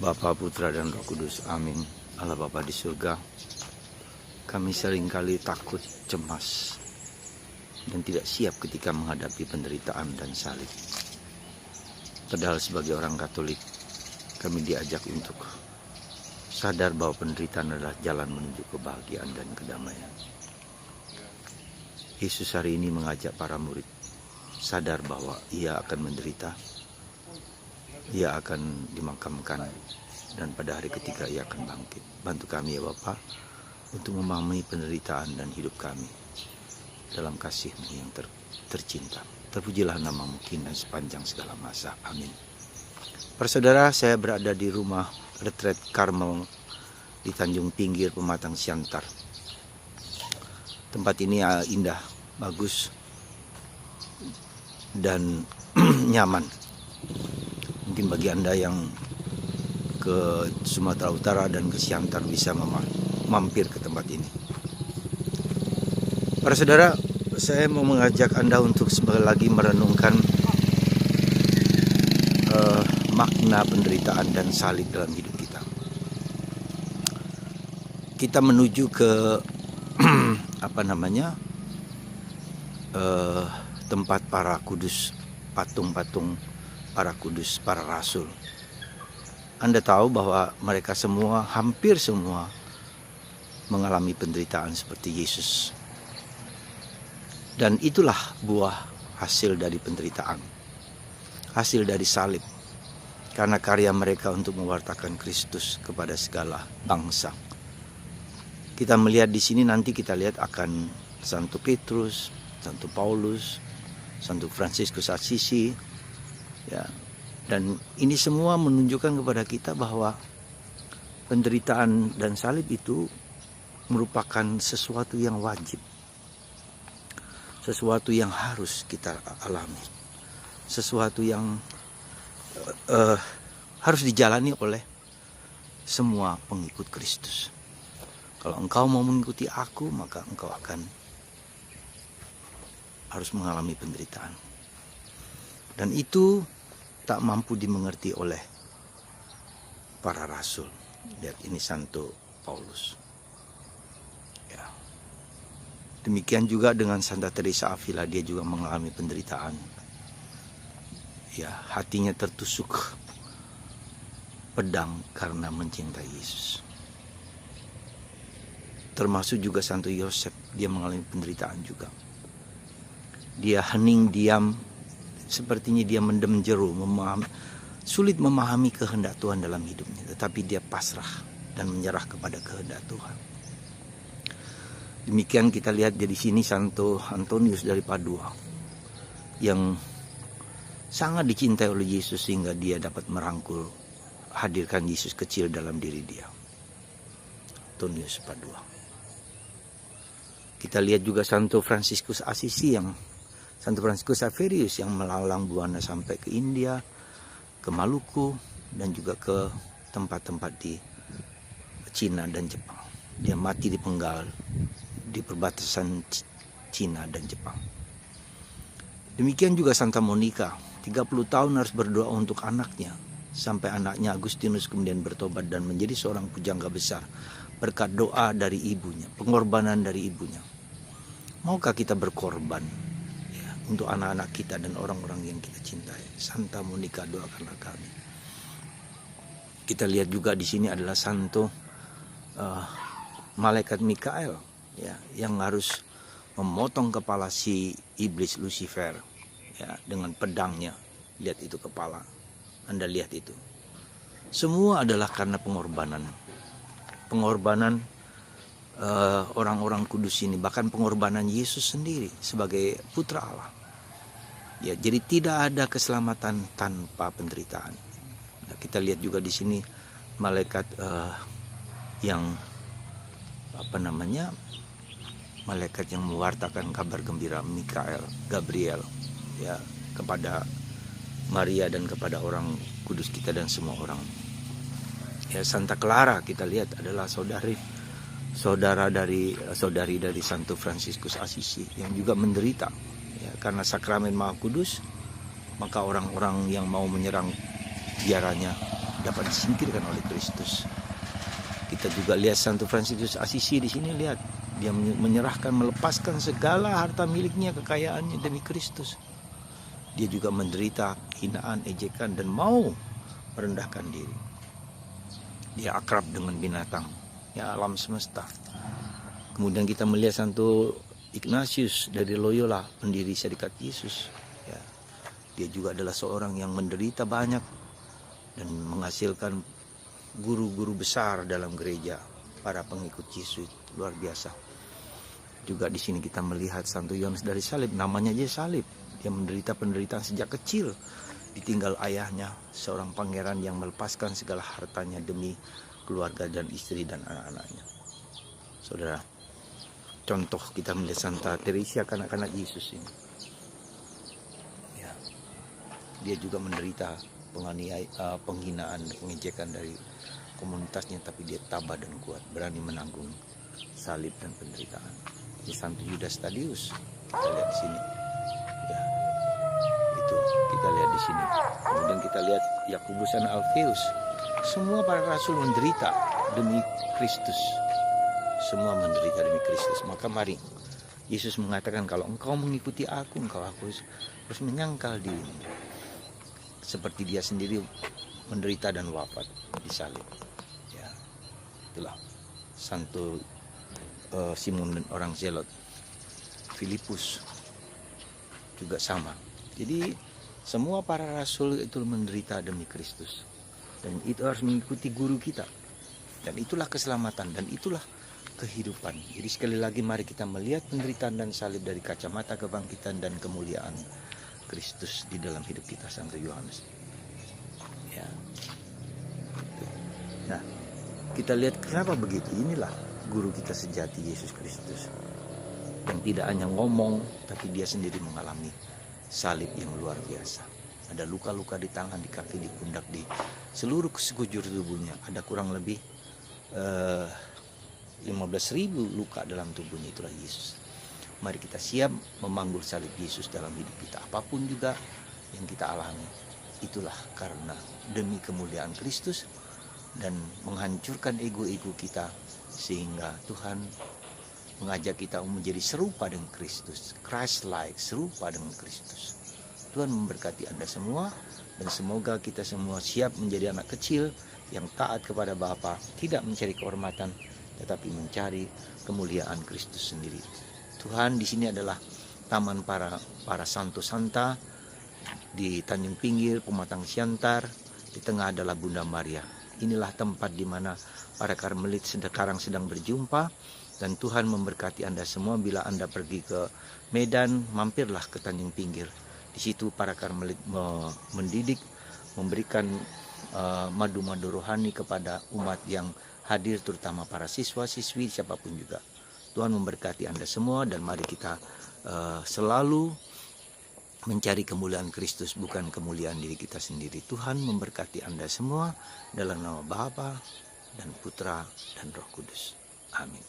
Bapa, Putra, dan Roh Kudus. Amin. Allah Bapa di surga, kami seringkali takut, cemas, dan tidak siap ketika menghadapi penderitaan dan salib. Padahal sebagai orang Katolik, kami diajak untuk sadar bahwa penderitaan adalah jalan menuju kebahagiaan dan kedamaian. Yesus hari ini mengajak para murid sadar bahwa ia akan menderita, ia akan dimakamkan, dan pada hari ketiga ia akan bangkit. Bantu kami ya Bapa untuk memahami penderitaan dan hidup kami dalam kasih-Mu yang tercinta. Terpujilah nama-Mu kini dan sepanjang segala masa. Amin. Para saudara, saya berada di rumah retret Karmel di Tanjung Pinggir, Pematang Siantar. Tempat ini indah, bagus, dan nyaman. Mungkin bagi Anda yang ke Sumatera Utara dan ke Siantar bisa mampir ke tempat ini. Para saudara, saya mau mengajak Anda untuk sekali lagi merenungkan makna penderitaan dan salib dalam hidup kita. Kita menuju ke tempat para kudus, patung-patung para kudus, para rasul. Anda tahu bahwa mereka semua, hampir semua, mengalami penderitaan seperti Yesus. Dan itulah buah hasil dari penderitaan, hasil dari salib. Karena karya mereka untuk mewartakan Kristus kepada segala bangsa. Kita melihat di sini, nanti kita lihat akan Santo Petrus, Santo Paulus, Santo Fransiskus Assisi, ya. Dan ini semua menunjukkan kepada kita bahwa penderitaan dan salib itu merupakan sesuatu yang wajib, sesuatu yang harus kita alami, sesuatu yang harus dijalani oleh semua pengikut Kristus. Kalau engkau mau mengikuti aku, maka engkau akan harus mengalami penderitaan. Dan itu tak mampu dimengerti oleh para rasul. Lihat, ini Santo Paulus. Ya. Demikian juga dengan Santa Teresa Avila, dia juga mengalami penderitaan. Ya, hatinya tertusuk pedang karena mencintai Yesus. Termasuk juga Santo Yosef, dia mengalami penderitaan juga. Dia hening diam, sepertinya dia mendem jeru, sulit memahami kehendak Tuhan dalam hidupnya. Tetapi dia pasrah dan menyerah kepada kehendak Tuhan. Demikian kita lihat di sini Santo Antonius dari Padua, yang sangat dicintai oleh Yesus sehingga dia dapat merangkul, hadirkan Yesus kecil dalam diri dia. Antonius Padua. Kita lihat juga Santo Fransiskus Assisi, Santo Fransiskus Xaverius yang melalang buana sampai ke India, ke Maluku, dan juga ke tempat-tempat di Cina dan Jepang. Dia mati dipenggal di perbatasan Cina dan Jepang. Demikian juga Santa Monica, 30 tahun harus berdoa untuk anaknya, sampai anaknya Agustinus kemudian bertobat dan menjadi seorang pujangga besar berkat doa dari ibunya, pengorbanan dari ibunya. Maukah kita berkorban untuk anak-anak kita dan orang-orang yang kita cintai? Santa Monica, doakanlah kami. Kita lihat juga di sini adalah Santo Malaikat Mikael, ya, yang harus memotong kepala si iblis Lucifer, ya, dengan pedangnya. Lihat itu kepala, Anda lihat itu. Semua adalah karena pengorbanan orang-orang kudus ini, bahkan pengorbanan Yesus sendiri sebagai putra Allah. Ya, jadi tidak ada keselamatan tanpa penderitaan. Nah, kita lihat juga di sini malaikat malaikat yang mewartakan kabar gembira, Gabriel, ya, kepada Maria dan kepada orang kudus kita dan semua orang. Ya, Santa Clara kita lihat adalah saudari dari Santo Fransiskus Assisi yang juga menderita, ya, karena sakramen Maha Kudus. Maka orang-orang yang mau menyerang biaranya dapat disingkirkan oleh Kristus. Kita juga lihat Santo Fransiskus Asisi di sini, lihat dia menyerahkan, melepaskan segala harta miliknya, kekayaannya demi Kristus. Dia juga menderita hinaan, ejekan, dan mau merendahkan diri. Dia akrab dengan binatang, ya alam semesta. Kemudian kita melihat Santo Ignatius dari Loyola, pendiri Serikat Yesus. Ya, dia juga adalah seorang yang menderita banyak dan menghasilkan guru-guru besar dalam gereja, para pengikut Yesus, luar biasa. Juga di sini kita melihat Santo Yohanes dari Salib, namanya aja Salib. Dia menderita penderitaan sejak kecil, ditinggal ayahnya, seorang pangeran yang melepaskan segala hartanya demi keluarga dan istri dan anak-anaknya. Saudara, contoh kita melihat Santa Teresia, kanak-kanak Yesus ini. Ya, dia juga menderita penghinaan, pengejekan dari komunitasnya, tapi dia tabah dan kuat, berani menanggung salib dan penderitaan. Ini Santo Judas Tadius, kita lihat di sini. Ya, itu kita lihat di sini. Kemudian kita lihat Yakobus dan Alfeus. Semua para rasul menderita demi Kristus. Semua menderita demi Kristus. Maka mari, Yesus mengatakan kalau engkau mengikuti aku, engkau harus menyangkal dirimu. Seperti dia sendiri menderita dan wafat di salib. Ya, itulah Santo Simon dan orang Zelot. Filipus juga sama. Jadi semua para rasul itu menderita demi Kristus. Dan itu harus mengikuti guru kita. Dan itulah keselamatan dan itulah kehidupan. Jadi sekali lagi mari kita melihat penderitaan dan salib dari kacamata kebangkitan dan kemuliaan Kristus di dalam hidup kita, Santo Yohanes. Ya. Nah, kita lihat kenapa begitu. Inilah guru kita sejati, Yesus Kristus. Yang tidak hanya ngomong, tapi dia sendiri mengalami salib yang luar biasa. Ada luka-luka di tangan, di kaki, di pundak, di seluruh sekujur tubuhnya. Ada kurang lebih 15.000 luka dalam tubuhnya. Itulah Yesus. Mari kita siap memanggul salib Yesus dalam hidup kita. Apapun juga yang kita alami, itulah karena demi kemuliaan Kristus dan menghancurkan ego-ego kita, sehingga Tuhan mengajak kita menjadi serupa dengan Kristus, Christ-like, serupa dengan Kristus. Tuhan memberkati Anda semua, dan semoga kita semua siap menjadi anak kecil yang taat kepada Bapa, tidak mencari kehormatan, tetapi mencari kemuliaan Kristus sendiri. Tuhan di sini adalah taman para santo santa, di Tanjung Pinggir, Pematang Siantar, di tengah adalah Bunda Maria. Inilah tempat di mana para karmelit sekarang sedang berjumpa, dan Tuhan memberkati Anda semua. Bila Anda pergi ke Medan, mampirlah ke Tanjung Pinggir. Di situ para karmelit mendidik, memberikan madu-madu rohani kepada umat yang hadir, terutama para siswa-siswi, siapapun juga. Tuhan memberkati Anda semua, dan mari kita selalu mencari kemuliaan Kristus, bukan kemuliaan diri kita sendiri. Tuhan memberkati Anda semua dalam nama Bapa dan Putra dan Roh Kudus. Amin.